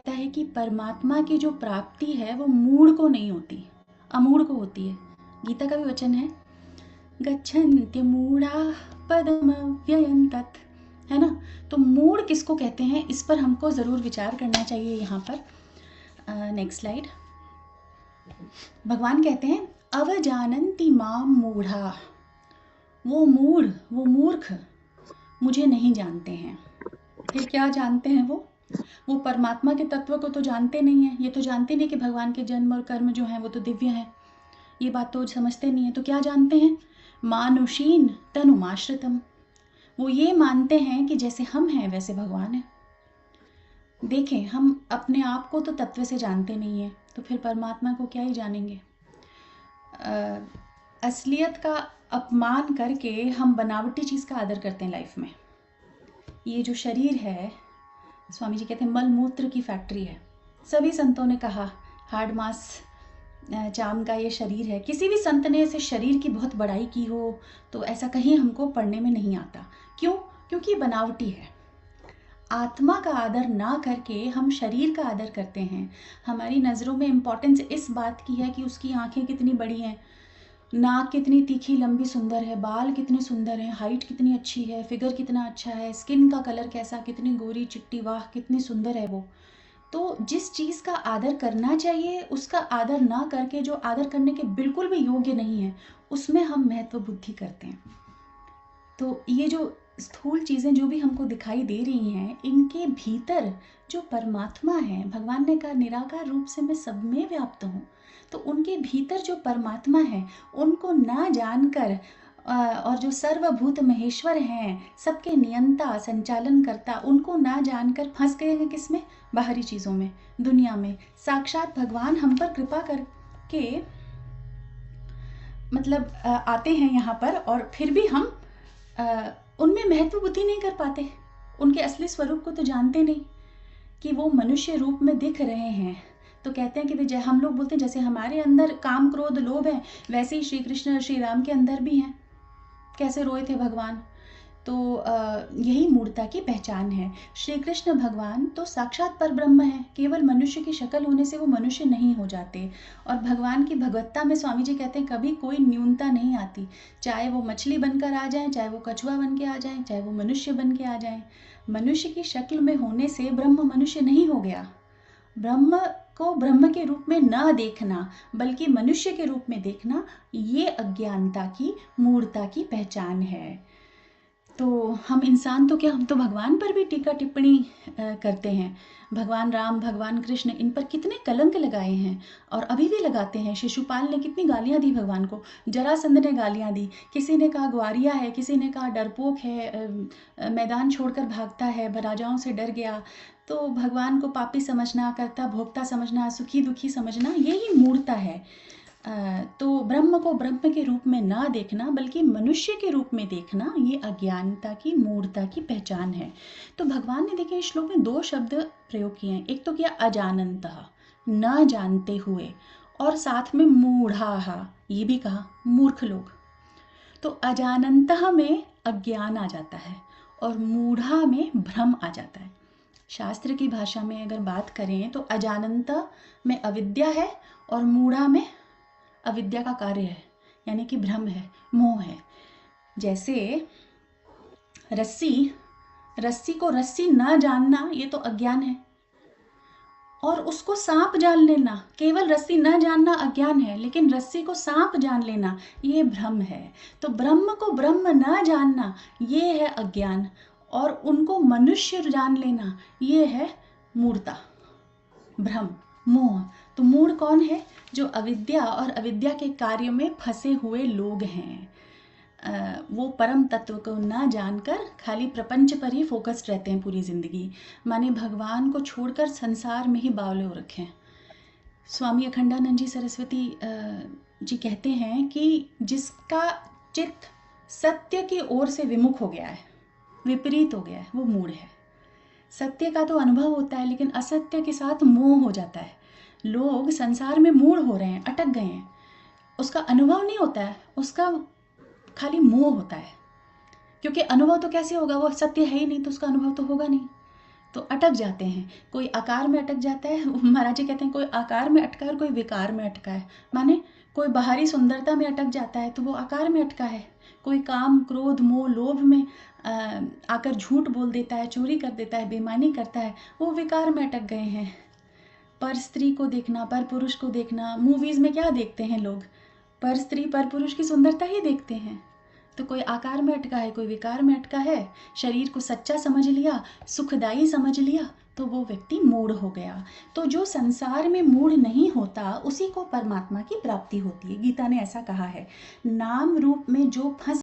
कहता है कि परमात्मा की जो प्राप्ति है वो मूढ़ को नहीं होती, अमूढ़ को होती है। गीता का भी वचन है, गच्छन्त्य मूढ़ा पदमव्ययं तत्, है ना। तो मूढ़ किसको कहते हैं, इस पर हमको ज़रूर विचार करना चाहिए। यहाँ पर नेक्स्ट स्लाइड। भगवान कहते हैं अवजानन्ति मां मूढ़ा, वो मूढ़, वो मूर्ख मुझे नहीं जानते हैं। फिर क्या जानते हैं वो परमात्मा के तत्व को तो जानते नहीं है। ये तो जानते नहीं कि भगवान के जन्म और कर्म जो हैं वो तो दिव्य हैं, ये बात तो समझते नहीं है। तो क्या जानते हैं, मानुषीन तनुमाश्रितम, वो ये मानते हैं कि जैसे हम हैं वैसे भगवान है। देखें, हम अपने आप को तो तत्व से जानते नहीं हैं, तो फिर परमात्मा को क्या ही जानेंगे। असलियत का अपमान करके हम बनावटी चीज़ का आदर करते हैं लाइफ में। ये जो शरीर है, स्वामी जी कहते हैं मल मूत्र की फैक्ट्री है। सभी संतों ने कहा हाड़ मांस चाम का ये शरीर है। किसी भी संत ने ऐसे शरीर की बहुत बड़ाई की हो तो ऐसा कहीं हमको पढ़ने में नहीं आता। क्यों? क्योंकि बनावटी है। आत्मा का आदर ना करके हम शरीर का आदर करते हैं। हमारी नज़रों में इम्पोर्टेंस इस बात की है कि उसकी आंखें कितनी बड़ी हैं, नाक कितनी तीखी लंबी सुंदर है, बाल कितने सुंदर हैं, हाइट कितनी अच्छी है, फिगर कितना अच्छा है, स्किन का कलर कैसा, कितनी गोरी चिट्टी, वाह कितनी सुंदर है वो। तो जिस चीज़ का आदर करना चाहिए उसका आदर ना करके जो आदर करने के बिल्कुल भी योग्य नहीं है उसमें हम महत्व बुद्धि करते हैं। तो ये जो स्थूल चीज़ें जो भी हमको दिखाई दे रही हैं, इनके भीतर जो परमात्मा है, भगवान ने कहा निराकार रूप से मैं सब में व्याप्त हूँ। तो उनके भीतर जो परमात्मा है उनको ना जानकर और जो सर्वभूत महेश्वर हैं, सबके नियंता संचालन करता, उनको ना जानकर फंस गए हैं किसमें, बाहरी चीज़ों में, दुनिया में। साक्षात भगवान हम पर कृपा करके मतलब आते हैं यहाँ पर और फिर भी हम उनमें महत्व बुद्धि नहीं कर पाते, उनके असली स्वरूप को तो जानते नहीं कि वो मनुष्य रूप में दिख रहे हैं। तो कहते हैं कि हम लोग बोलते हैं जैसे हमारे अंदर काम क्रोध लोभ है वैसे ही श्री कृष्ण श्री राम के अंदर भी हैं। कैसे रोए थे भगवान, तो यही मूर्ता की पहचान है। श्री कृष्ण भगवान तो साक्षात परब्रह्म है, केवल मनुष्य की शक्ल होने से वो मनुष्य नहीं हो जाते। और भगवान की भगवत्ता में स्वामी जी कहते हैं कभी कोई न्यूनता नहीं आती, चाहे वो मछली बनकर आ जाए, चाहे वो कछुआ बन के आ जाए, चाहे वो मनुष्य बन के आ जाए। मनुष्य की शक्ल में होने से ब्रह्म मनुष्य नहीं हो गया। ब्रह्म को ब्रह्म के रूप में न देखना बल्कि मनुष्य के रूप में देखना, ये अज्ञानता की मूर्ता की पहचान है। तो हम इंसान तो क्या, हम तो भगवान पर भी टीका टिप्पणी करते हैं। भगवान राम, भगवान कृष्ण, इन पर कितने कलंक लगाए हैं और अभी भी लगाते हैं। शिशुपाल ने कितनी गालियां दी भगवान को, जरासंध ने गालियां दी, किसी ने कहा ग्वारिया है, किसी ने कहा डरपोक है, मैदान छोड़कर भागता है, राजाओं से डर गया। तो भगवान को पापी समझना, कर्ता भोक्ता समझना, सुखी दुखी समझना, यही मूर्ता है। तो ब्रह्म को ब्रह्म के रूप में ना देखना बल्कि मनुष्य के रूप में देखना, ये अज्ञानता की मूर्ता की पहचान है। तो भगवान ने देखे इस श्लोक में दो शब्द प्रयोग किए हैं। एक तो किया अजानन्तः, न जानते हुए, और साथ में मूढ़ाः, ये भी कहा मूर्ख लोग। तो अजानन्तः में अज्ञान आ जाता है और मूढ़ा में भ्रम आ जाता है। शास्त्र की भाषा में अगर बात करें तो अजानन्त में अविद्या है और मूढ़ा में अविद्या का कार्य है, यानी कि भ्रम है, मोह है। जैसे रस्सी को रस्सी न जानना ये तो अज्ञान है, और उसको सांप जान लेना, केवल रस्सी न जानना अज्ञान है, लेकिन रस्सी को सांप जान लेना ये भ्रम है। तो ब्रह्म को ब्रह्म न जानना ये है अज्ञान, और उनको मनुष्य जान लेना ये है मूढ़ता, भ्रम, मोह। तो मूढ़ कौन है? जो अविद्या और अविद्या के कार्य में फंसे हुए लोग हैं। वो परम तत्व को ना जानकर खाली प्रपंच पर ही फोकस्ड रहते हैं पूरी जिंदगी, माने भगवान को छोड़कर संसार में ही बावले हो रखे हैं। स्वामी अखंडानंद जी सरस्वती जी कहते हैं कि जिसका चित्त सत्य की ओर से विमुख हो गया है, विपरीत हो गया है, वो मूढ़ है। सत्य का तो अनुभव होता है लेकिन असत्य के साथ मोह हो जाता है। लोग संसार में मूढ़ हो रहे हैं, अटक गए हैं, उसका अनुभव नहीं होता है, उसका खाली मोह होता है। क्योंकि अनुभव तो कैसे होगा, वो सत्य है ही नहीं तो उसका अनुभव तो होगा नहीं। तो अटक जाते हैं। कोई आकार में अटक जाता है, महाराज जी कहते हैं कोई आकार में अटका है और कोई विकार में अटका है। माने कोई बाहरी सुंदरता में अटक जाता है तो वो आकार में अटका है। कोई काम क्रोध मोह लोभ में आकर झूठ बोल देता है, चोरी कर देता है, बेईमानी करता है, वो विकार में अटक गए हैं। पर स्त्री को देखना, पर पुरुष को देखना, मूवीज में क्या देखते हैं लोग, पर स्त्री पर पुरुष की सुंदरता ही देखते हैं। तो कोई आकार में अटका है, कोई विकार में अटका है, शरीर को सच्चा समझ लिया, सुखदाई समझ लिया, तो वो व्यक्ति मूढ़ हो गया। तो जो संसार में मूढ़ नहीं होता उसी को परमात्मा की प्राप्ति होती है। गीता ने ऐसा कहा है, नाम रूप में जो फंस